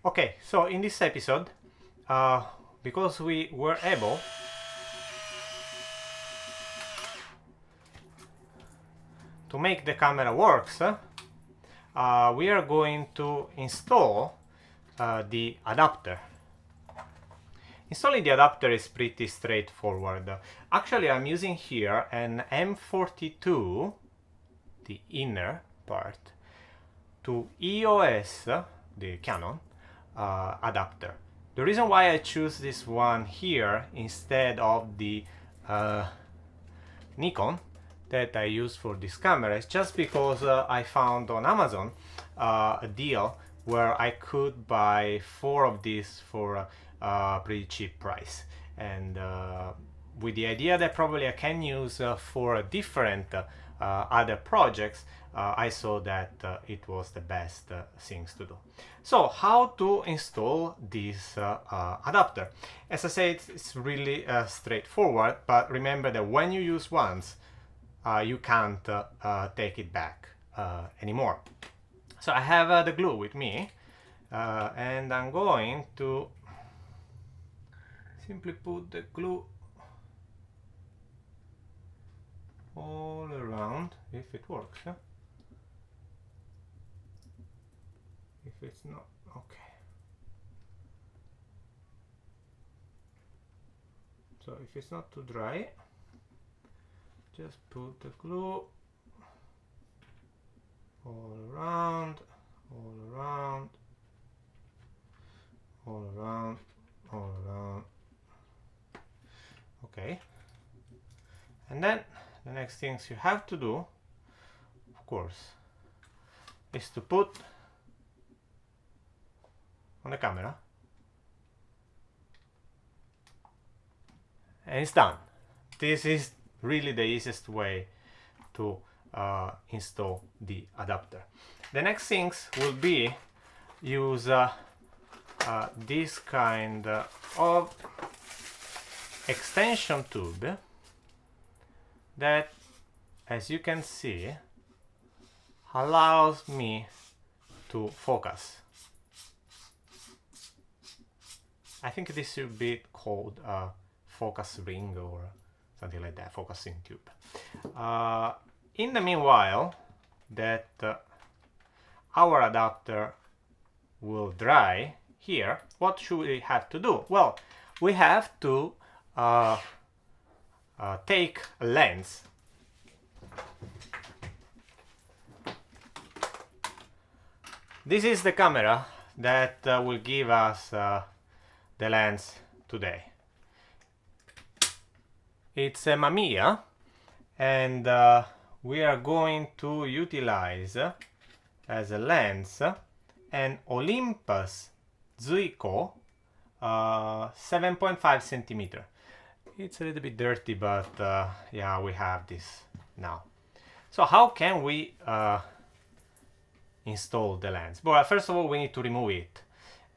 Okay, so in this episode, because we were able to make the camera works, we are going to install the adapter. Installing the adapter is pretty straightforward. Actually, I'm using here an M42, the inner part, to EOS, the Canon, adapter. The reason why I choose this one here instead of the Nikon that I use for this camera is just because I found on Amazon a deal where I could buy 4 of these for a pretty cheap price, and with the idea that probably I can use for different other projects, I saw that it was the best things to do. So how to install this adapter? As I said, it's really straightforward, but remember that when you use once, you can't take it back anymore. So I have the glue with me, and I'm going to simply put the glue all around, if it works. If it's not, okay. So if it's not too dry, just put the glue all around, all around, all around, all around. Okay. And then the next things you have to do, of course, is to put on the camera, and it's done. This is really the easiest way to install the adapter. The next things will be use this kind of extension tube that, as you can see, allows me to focus. I think this should be called a focus ring or something like that, focusing tube. In the meanwhile that our adapter will dry here, what should we have to do? Well, we have to take a lens This is the camera that will give us the lens today. It's a Mamiya, and we are going to utilize as a lens an Olympus Zuiko 7.5 centimeter. It's a little bit dirty, but yeah, we have this now. So how can we install the lens? Well, first of all, we need to remove it.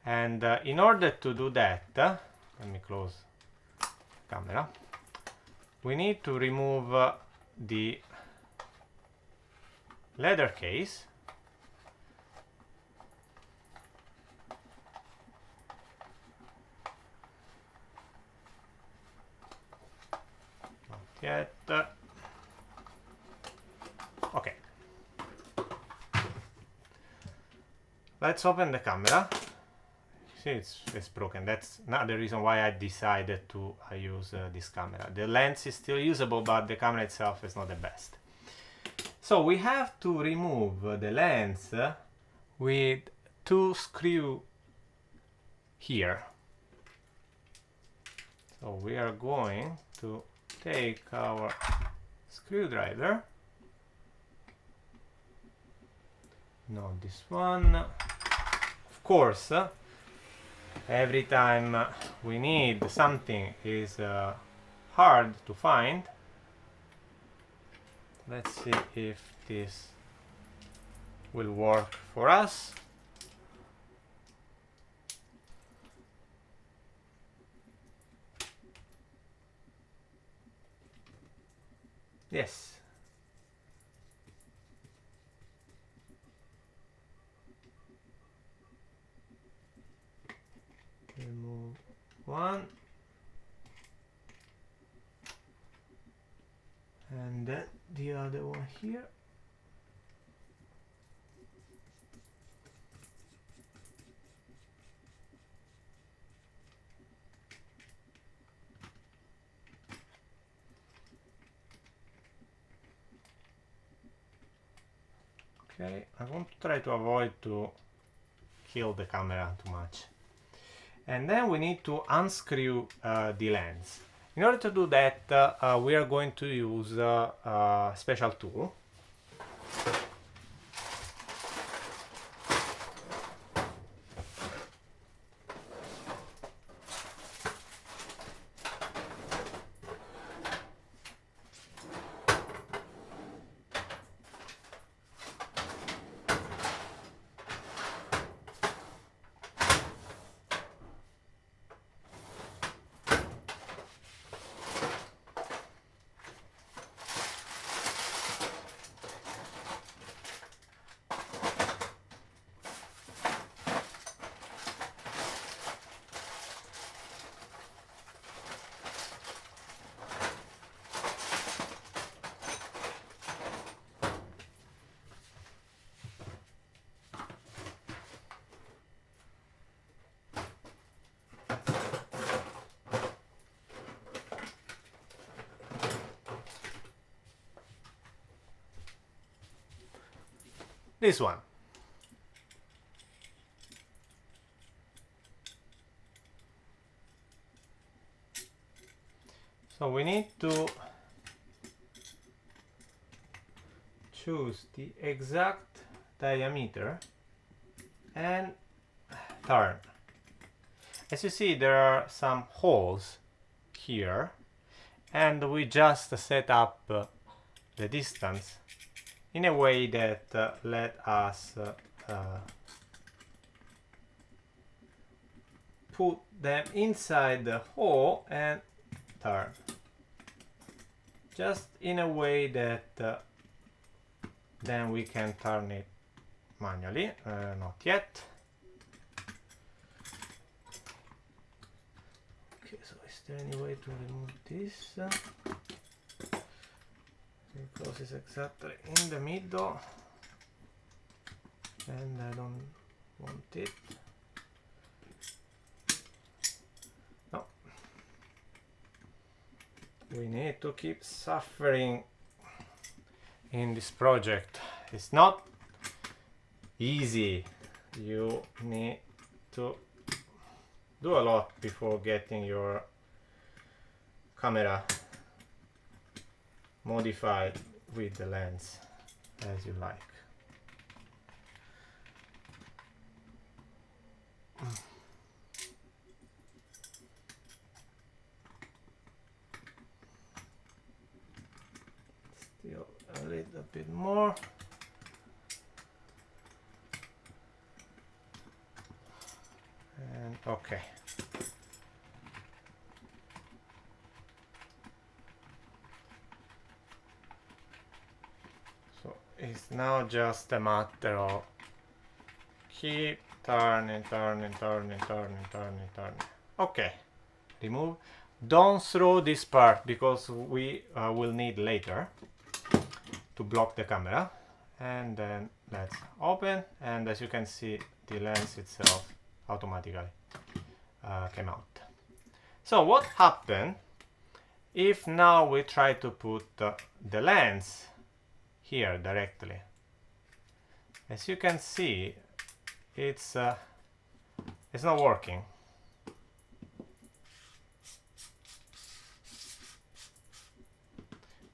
And in order to do that, let me close the camera. We need to remove the leather case. Not yet. Okay. Let's open the camera. See, it's broken. That's not the reason why I decided to use this camera. The lens is still usable, but the camera itself is not the best. So we have to remove the lens with two screws here. So we are going to take our screwdriver. Not this one. Of course, every time we need something is hard to find. Let's see if this will work for us. Yes. one, and then the other one here. Okay, I want to try to avoid to kill the camera too much. And then we need to unscrew the lens. In order to do that, we are going to use a special tool. This one. So we need to choose the exact diameter and turn. As you see, there are some holes here, and we just set up the distance in a way that let us put them inside the hole and turn. Just in a way that then we can turn it manually. Not yet. Okay, so is there any way to remove this? Because it's exactly in the middle and I don't want it. No. We need to keep suffering in this project. It's not easy. You need to do a lot before getting your camera modified with the lens as you like. Still a little bit more. And okay. It's now just a matter of keep turning. Okay, remove. Don't throw this part because we will need later to block the camera. And then let's open, and as you can see, the lens itself automatically came out. So what happened if now we try to put the lens here directly? As you can see, it's not working.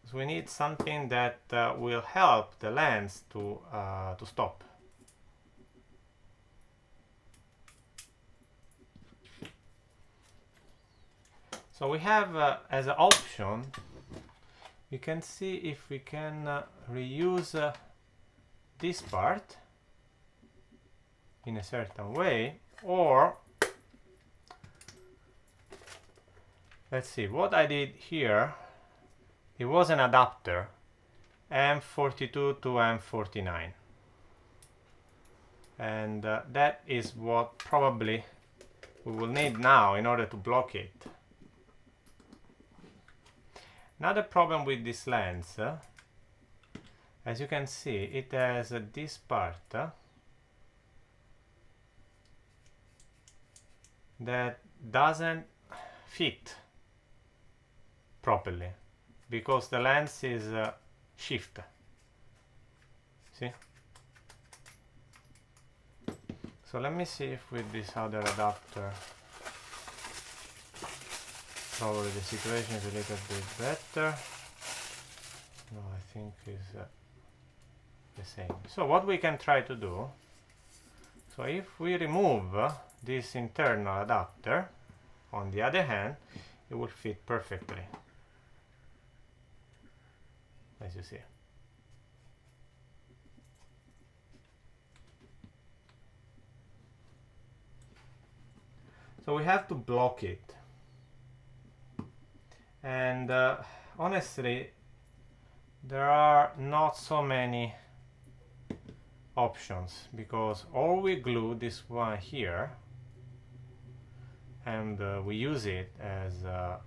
So we need something that will help the lens to stop. So we have as an option, we can see if we can reuse this part in a certain way, or let's see what I did here. It was an adapter M42 to M49, and that is what probably we will need now in order to block it. Another problem with this lens, as you can see, it has this part that doesn't fit properly because the lens is shift. See? So let me see if with this other adapter probably the situation is a little bit better. No, I think it's the same. So what we can try to do, so if we remove this internal adapter, on the other hand, it will fit perfectly, as you see. So we have to block it. And honestly, there are not so many options, because or we glue this one here and we use it as a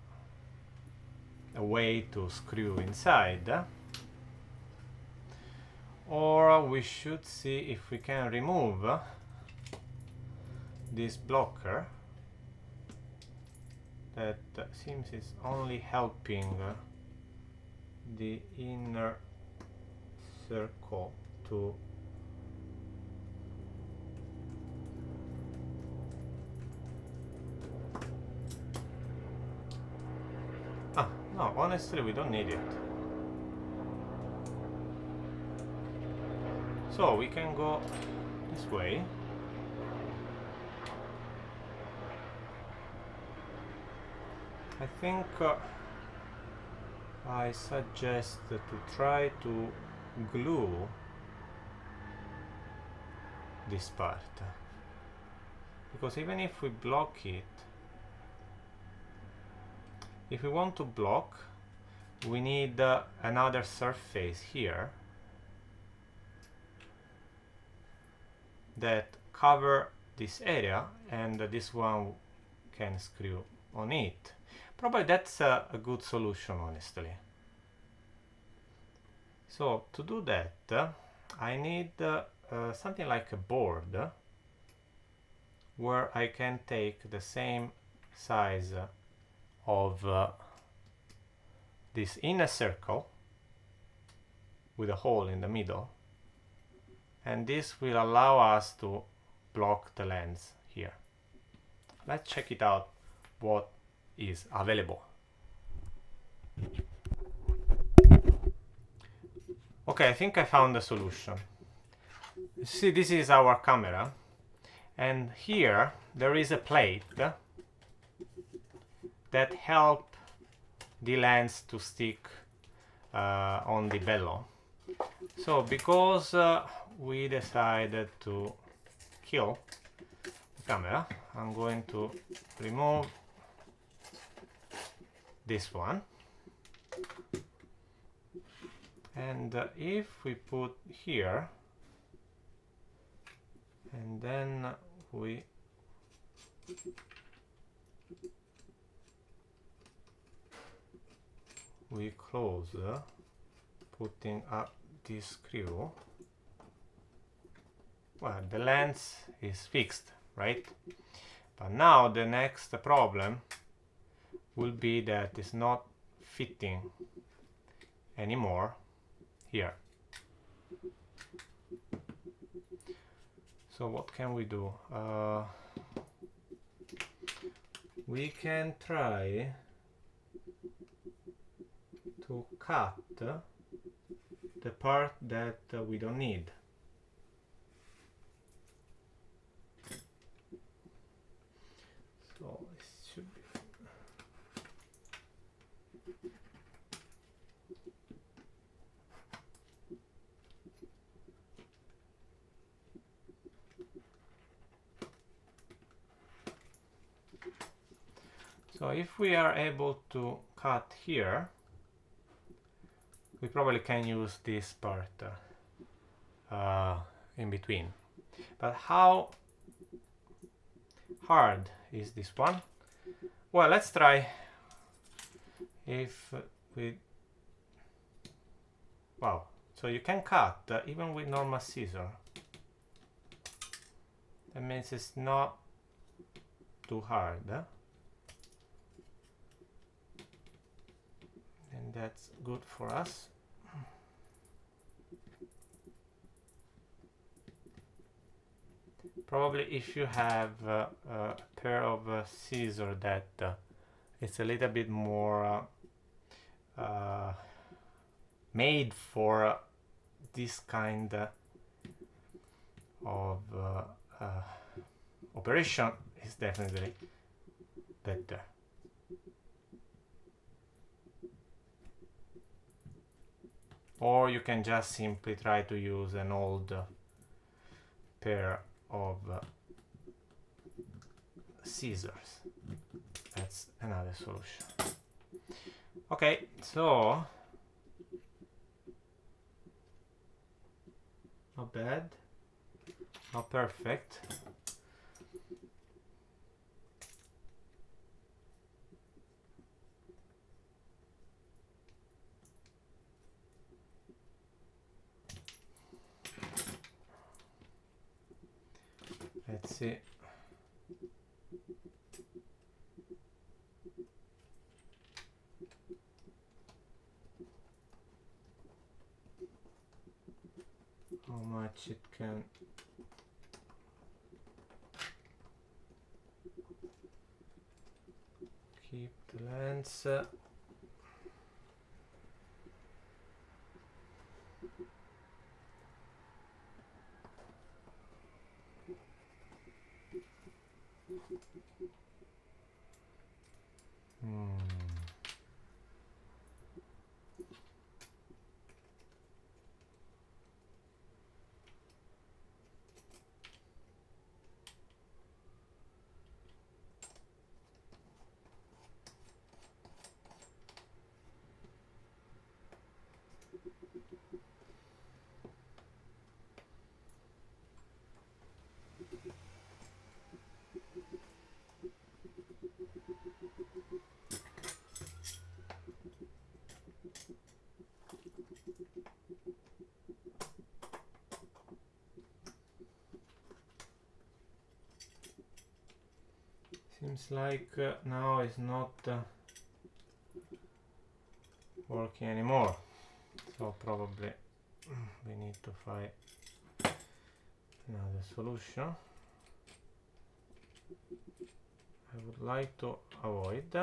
way to screw inside, or we should see if we can remove this blocker that seems is only helping the inner circle to no, honestly we don't need it. So we can go this way. I think I suggest to try to glue this part, because even if we block it, if we want to block, we need another surface here that cover this area, and this one can screw on it. Probably that's a good solution, honestly. So to do that, I need something like a board where I can take the same size of this inner circle with a hole in the middle, and this will allow us to block the lens here. Let's check it out what is available. Okay, I think I found the solution. You see, this is our camera, and here there is a plate that help the lens to stick on the bellow. So because we decided to kill the camera, I'm going to remove this one, and if we put here and then we close, putting up this screw, well, the lens is fixed, right? But now the next problem will be that it's not fitting anymore here. So what can we do? We can try to cut the part that we don't need. So it should be. So if we are able to cut here, we probably can use this part in between. But how hard is this one? Well, let's try if we... Wow, so you can cut even with normal scissor. That means it's not too hard. And that's good for us. Probably if you have a pair of scissors that it's a little bit more made for this kind of operation, is definitely better. Or you can just simply try to use an old pair of scissors. That's another solution. Okay, so not bad, not perfect. Let's see. How much it can keep the lens. Seems like now it's not working anymore, so probably we need to find another solution. I would like to avoid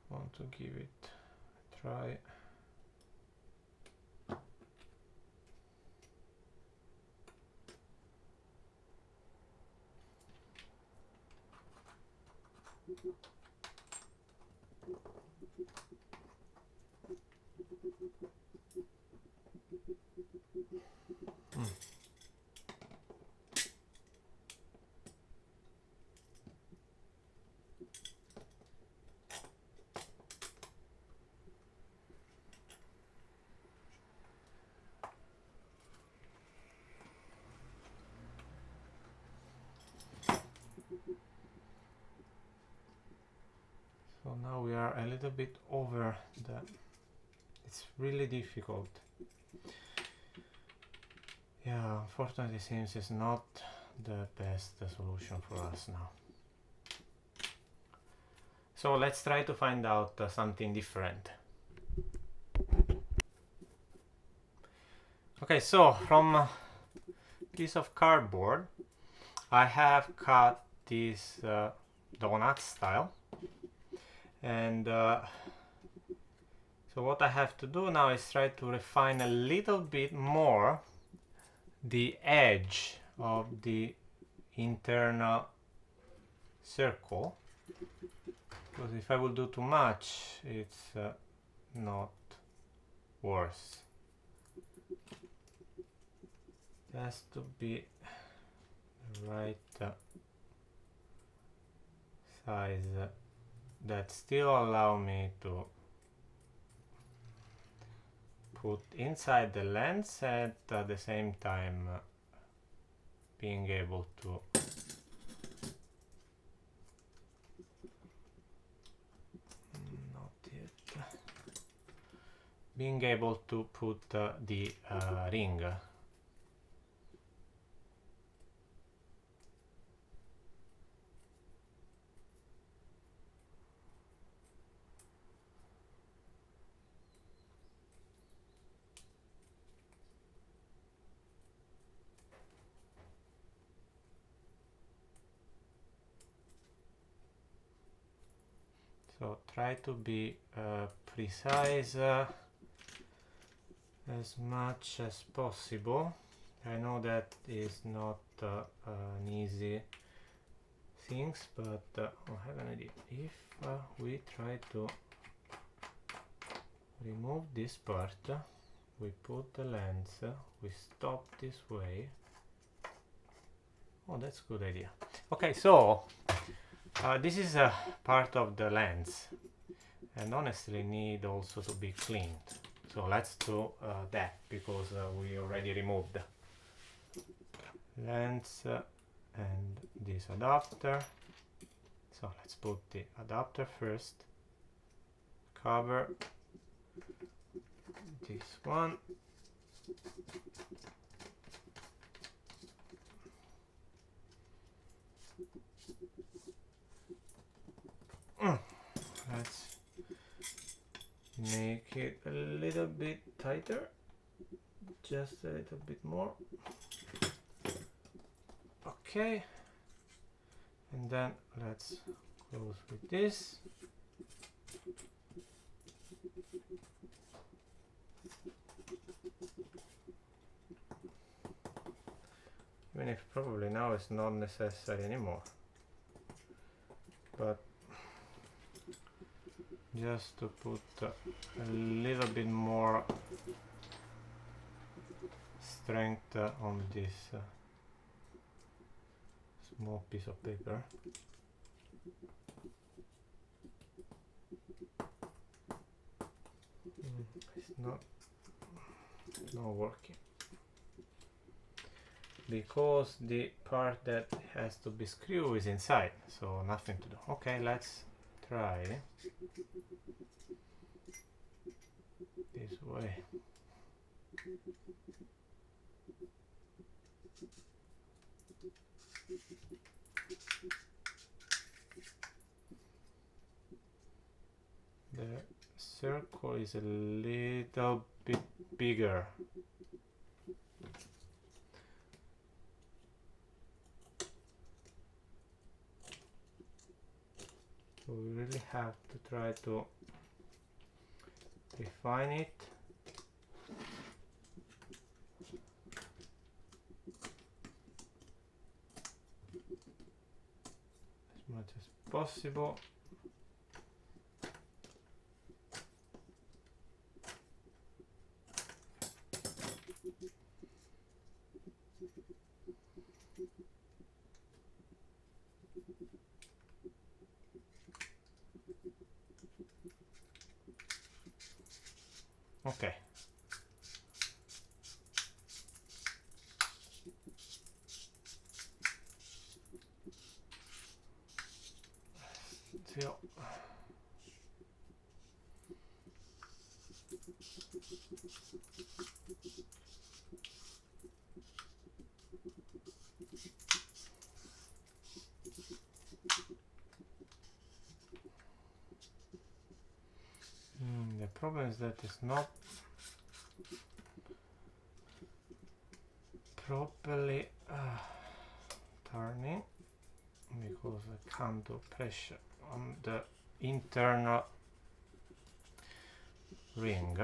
want to give it a try. So now we are a little bit over the... It's really difficult. Yeah, unfortunately, seems it's not the best solution for us now. So let's try to find out something different. Okay, so from a piece of cardboard, I have cut this donut style. And so what I have to do now is try to refine a little bit more the edge of the internal circle, because if I will do too much, it's not worse. It has to be the right size that still allow me to put inside the lens and at the same time being able to put the ring. So try to be precise as much as possible. I know that is not an easy things, but I have an idea. If we try to remove this part, we put the lens, we stop this way. Oh, that's a good idea. Okay, so this is a part of the lens and honestly need also to be cleaned. So let's do that because we already removed lens and this adapter. So let's put the adapter first, cover this one, let's make it a little bit tighter, just a little bit more. Okay, and then let's close with this. Even if probably now it's not necessary anymore, but just to put a little bit more strength on this small piece of paper. It's not working because the part that has to be screwed is inside, so nothing to do. Okay, let's try this way. The circle is a little bit bigger. So we really have to try to refine it. As much as possible. Okay. So the problem is that it's not properly turning because I can't do pressure on the internal ring,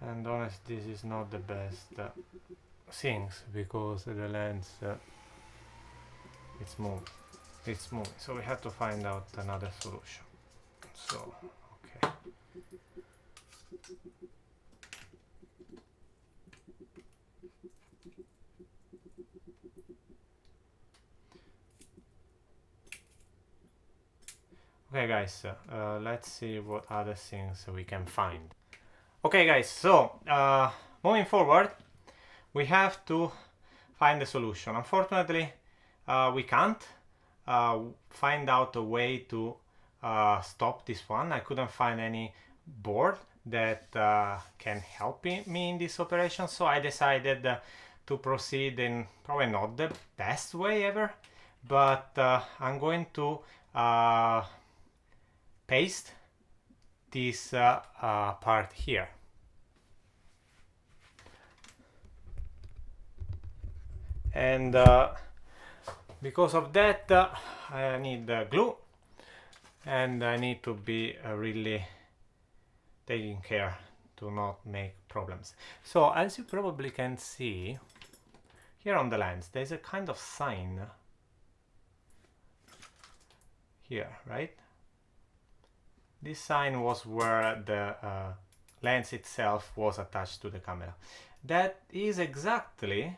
and honestly this is not the best things because the lens it's moving, so we have to find out another solution. So okay. Okay guys, let's see what other things we can find. Okay guys, so moving forward, we have to find a solution. Unfortunately, we can't find out a way to stop this one. I couldn't find any board that can help me in this operation, so I decided to proceed in probably not the best way ever, but I'm going to paste this part here. And because of that, I need glue, and I need to be really taking care to not make problems. So as you probably can see here on the lens, there's a kind of sign here, right? This sign was where the lens itself was attached to the camera. That is exactly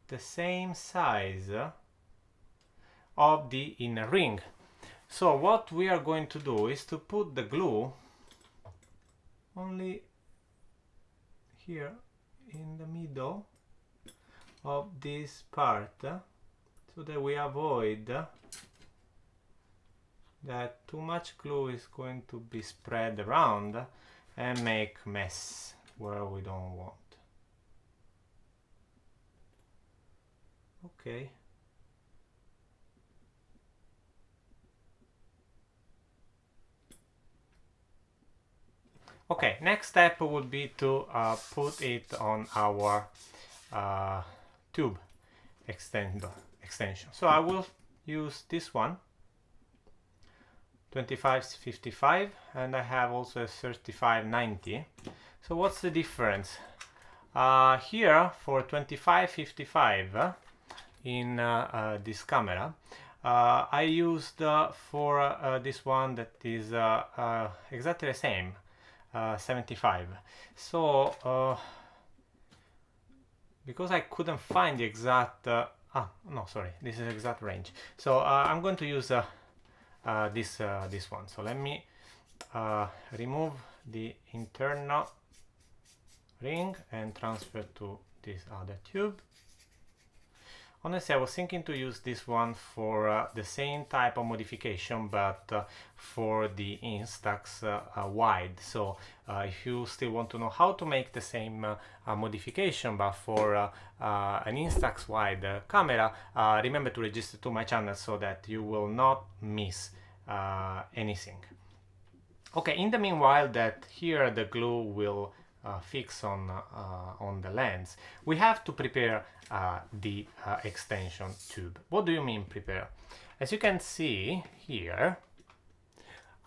the same size of the inner ring. So what we are going to do is to put the glue only here in the middle of this part, so that we avoid that too much glue is going to be spread around and make mess where we don't want. Okay. Okay, next step would be to put it on our tube extension. So I will use this one, 2555, and I have also a 3590. So what's the difference? Here for 2555 in this camera, I used for this one that is exactly the same, 75. So because I couldn't find the exact no, sorry, this is exact range, so I'm going to use this one. So let me remove the internal ring and transfer to this other tube. Honestly, I was thinking to use this one for the same type of modification, but for the Instax wide. So if you still want to know how to make the same modification, but for an Instax wide camera, remember to register to my channel so that you will not miss anything. Okay, in the meanwhile that here the glue will fix on the lens, we have to prepare the extension tube. What do you mean prepare? As you can see here,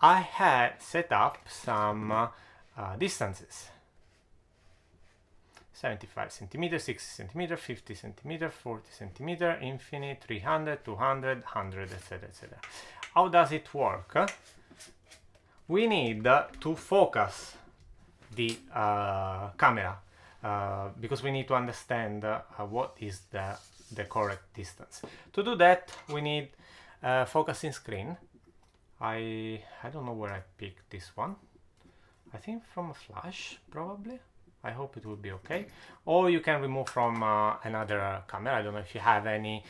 I had set up some distances: 75 centimeters, 60 centimeters, 50 centimeters, 40 centimeters, infinite, 300, 200, 100, etc., etc. How does it work? We need to focus the camera because we need to understand what is the correct distance. To do that, we need focusing screen. I don't know where I picked this one. I think from a flash, probably. I hope it will be okay. Or you can remove from another camera. I don't know if you have any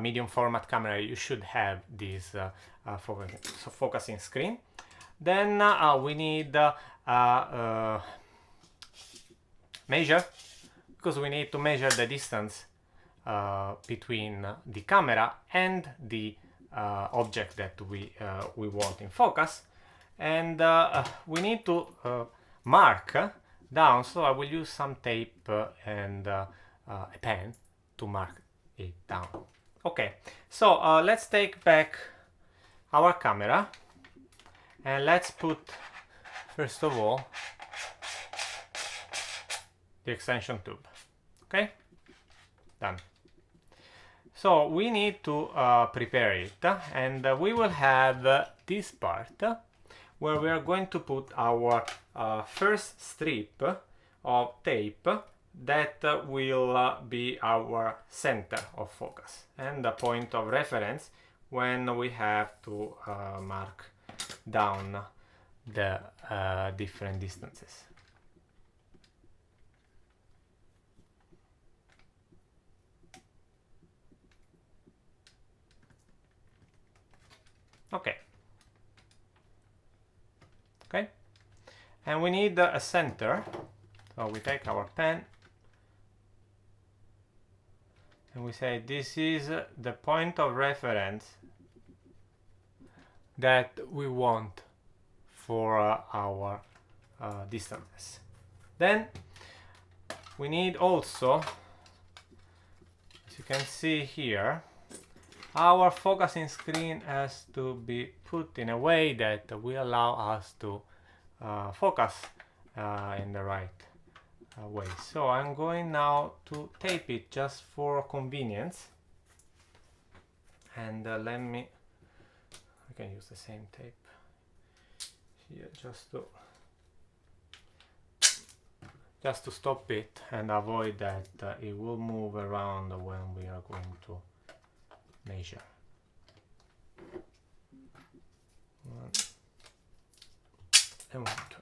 medium format camera. You should have this focusing screen. Then we need measure, because we need to measure the distance between the camera and the object that we want in focus, and we need to mark down. So I will use some tape and a pen to mark it down. Okay, so let's take back our camera and let's put first of all the extension tube. Okay, done. So we need to prepare it, and we will have this part where we are going to put our first strip of tape that will be our center of focus, and the point of reference when we have to mark down the different distances. Okay. Okay. And we need a center. So we take our pen and we say this is the point of reference that we want for our distances. Then we need also, as you can see here, our focusing screen has to be put in a way that will allow us to focus in the right way. So I'm going now to tape it just for convenience, and let me, I can use the same tape here just to stop it and avoid that it will move around when we are going to measure. One and 1, 2.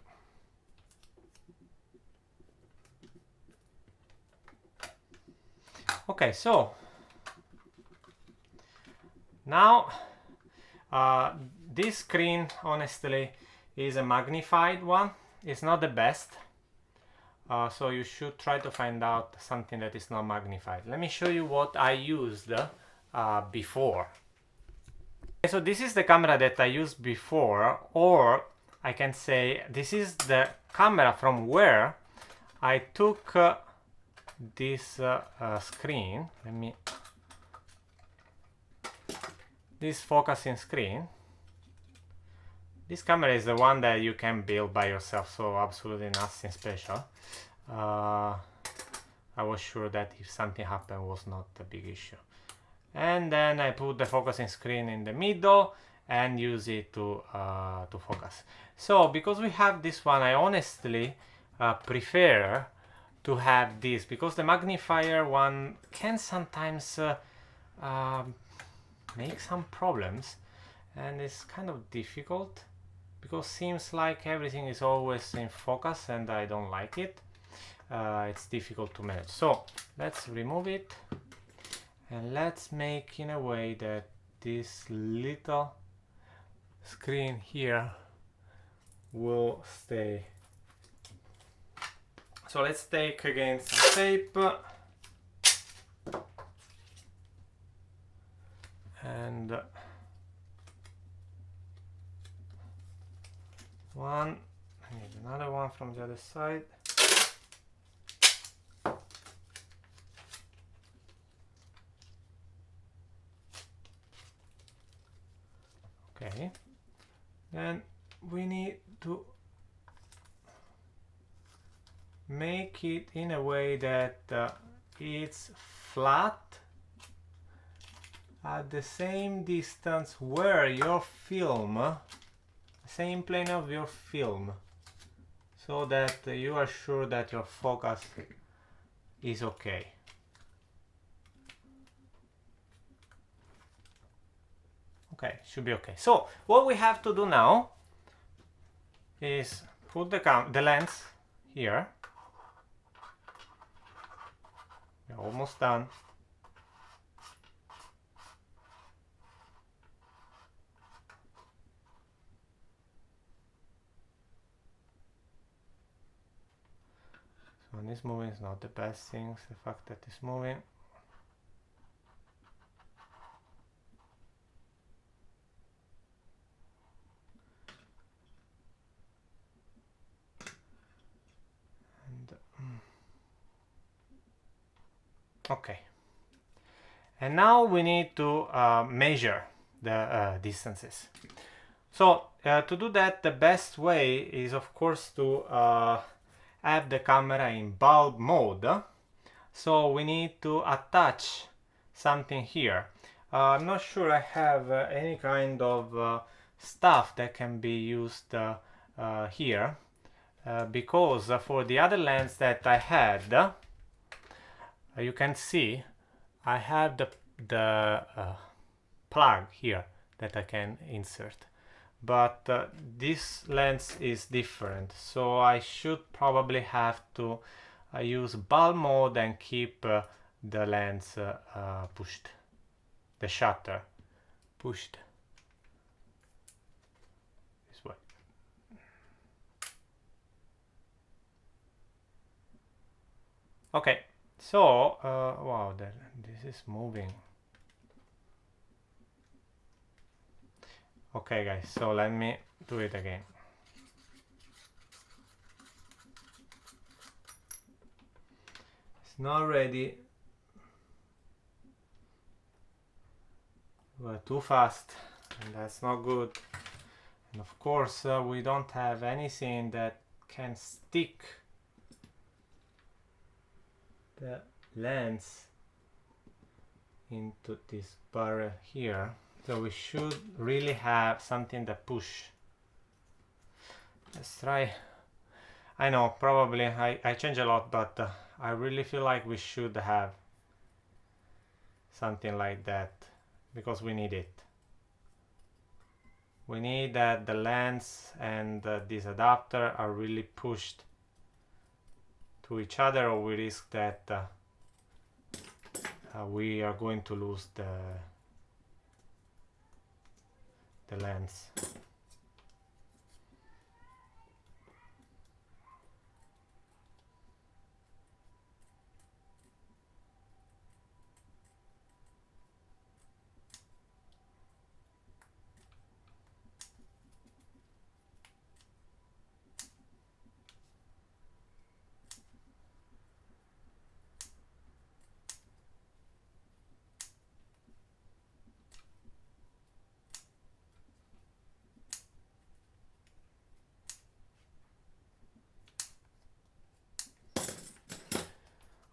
Okay, so now this screen honestly is a magnified one. It's not the best, so you should try to find out something that is not magnified. Let me show you what I used before. Okay, so this is the camera that I used before, or I can say this is the camera from where I took this screen. This focusing screen. This camera is the one that you can build by yourself, so absolutely nothing special. I was sure that if something happened, was not a big issue. And then I put the focusing screen in the middle and use it to focus. So because we have this one, I honestly prefer to have this, because the magnifier one can sometimes make some problems, and it's kind of difficult because seems like everything is always in focus and I don't like it. It's difficult to manage. So let's remove it and let's make in a way that this little screen here will stay. So let's take again some tape and one. I need another one from the other side. Okay, then we need to make it in a way that it's flat at the same distance where your film, same plane of your film, so that you are sure that your focus is okay. Okay, should be okay. So what we have to do now is put the lens here. We're almost done. So when it's moving, it's not the best thing, the fact that it's moving. Okay, and now we need to measure the distances. So to do that, the best way is of course to have the camera in bulb mode. So we need to attach something here. I'm not sure I have any kind of stuff that can be used here, because for the other lens that I had, you can see I have the plug here that I can insert. But this lens is different, so I should probably have to use bulb mode and keep the lens pushed, the shutter pushed this way. Okay, so wow, this is moving. Okay guys, so let me do it again. It's not ready. We're too fast, and that's not good. And of course we don't have anything that can stick the lens into this barrel here, so we should really have something that push. Let's try. I know probably I change a lot, but I really feel like we should have something like that, because we need it. We need that the lens and this adapter are really pushed to each other, or we risk that we are going to lose the lens.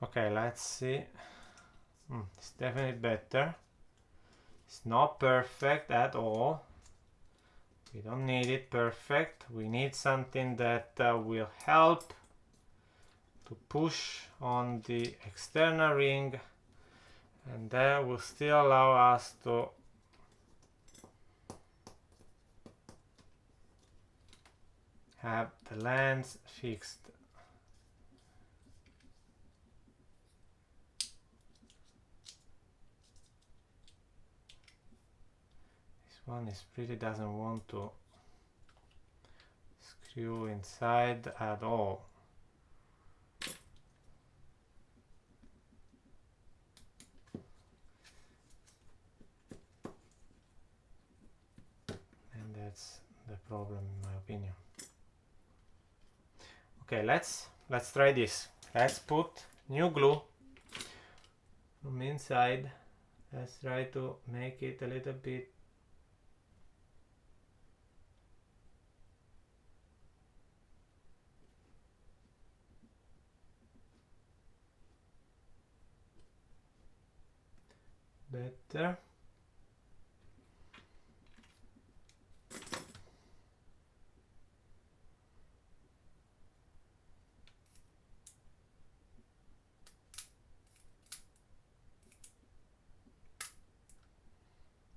Okay, let's see. It's definitely better. It's not perfect at all. We don't need it perfect. We need something that will help to push on the external ring, and that will still allow us to have the lens fixed. One is really doesn't want to screw inside at all. And that's the problem in my opinion. Okay, let's try this. Let's put new glue from inside. Let's try to make it a little bit better.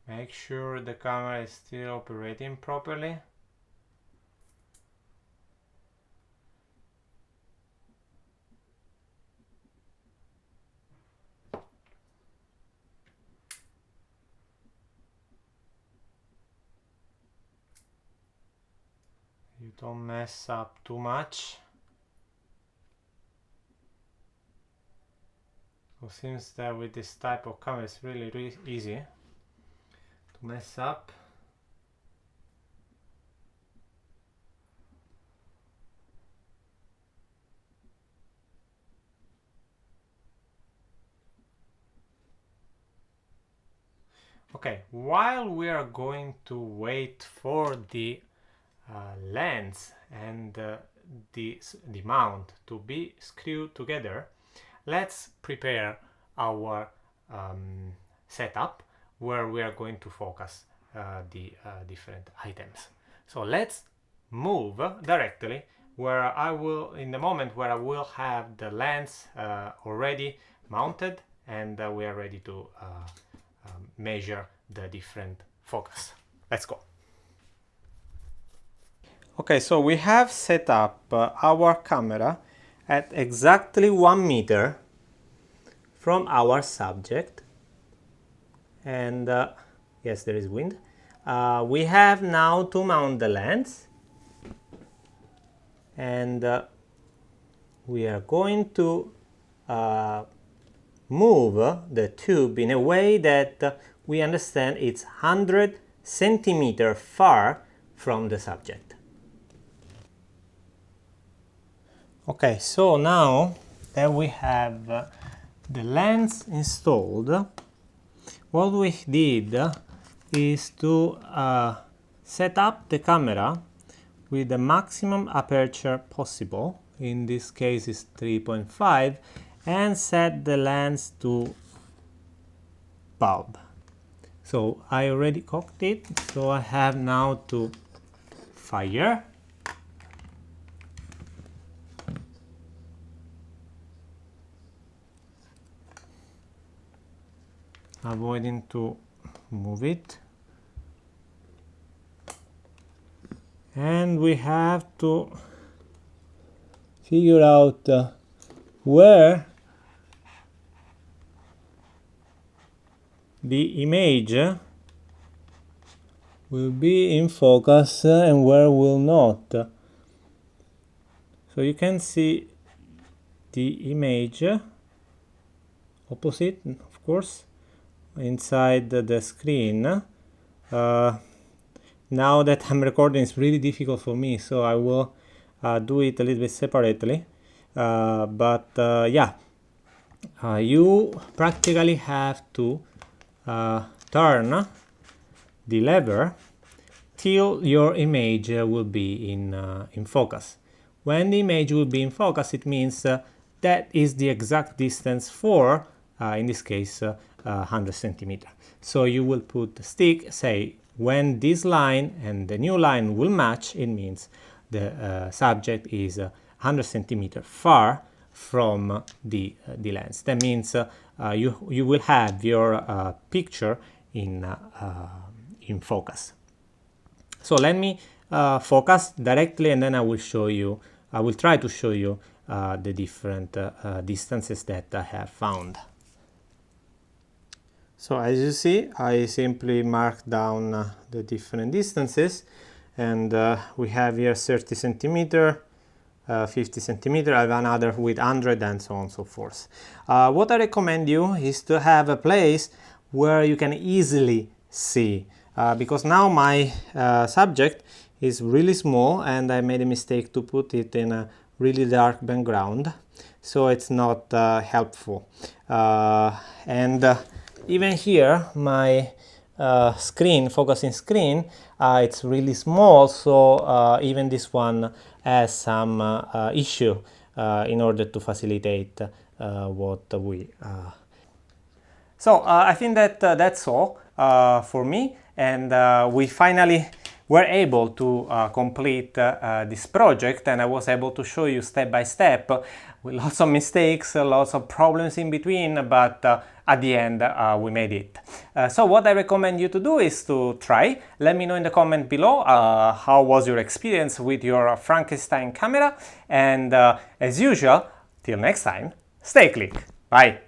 Make sure the camera is still operating properly. You don't mess up too much. So it seems that with this type of camera it's really easy to mess up. Okay, while we are going to wait for the lens and the mount to be screwed together, let's prepare our setup where we are going to focus the different items. So let's move directly where I will, in the moment where I will have the lens already mounted and we are ready to measure the different focus. Let's go. Okay, so we have set up our camera at exactly 1 meter from our subject, and yes, there is wind. We have now to mount the lens, and we are going to move the tube in a way that we understand it's 100 centimeters far from the subject. Okay, so now that we have the lens installed, what we did is to set up the camera with the maximum aperture possible. In this case is 3.5, and set the lens to bulb. So I already cocked it, so I have now to fire. Avoiding to move it, and we have to figure out where the image will be in focus and where will not. So you can see the image opposite, of course, inside the screen. Now that I'm recording, it's really difficult for me, so I will do it a little bit separately. Yeah, you practically have to turn the lever till your image will be in focus. When the image will be in focus, it means that is the exact distance for, in this case, 100 centimeters. So you will put the stick, say, when this line and the new line will match, it means the subject is 100 centimeters far from the lens. That means you will have your picture in focus. So let me focus directly, and then I will try to show you the different distances that I have found. So as you see, I simply marked down the different distances, and we have here 30 centimeter, 50 centimeter, I have another with 100, and so on and so forth. What I recommend you is to have a place where you can easily see, because now my subject is really small and I made a mistake to put it in a really dark background, so it's not helpful. Even here, my focusing screen, it's really small, so even this one has some issue in order to facilitate what we... So I think that that's all for me, and we finally were able to complete this project, and I was able to show you step by step with lots of mistakes, lots of problems in between, but at the end we made it. So what I recommend you to do is to try. Let me know in the comment below how was your experience with your Frankenstein camera, and as usual, till next time, stay click. Bye!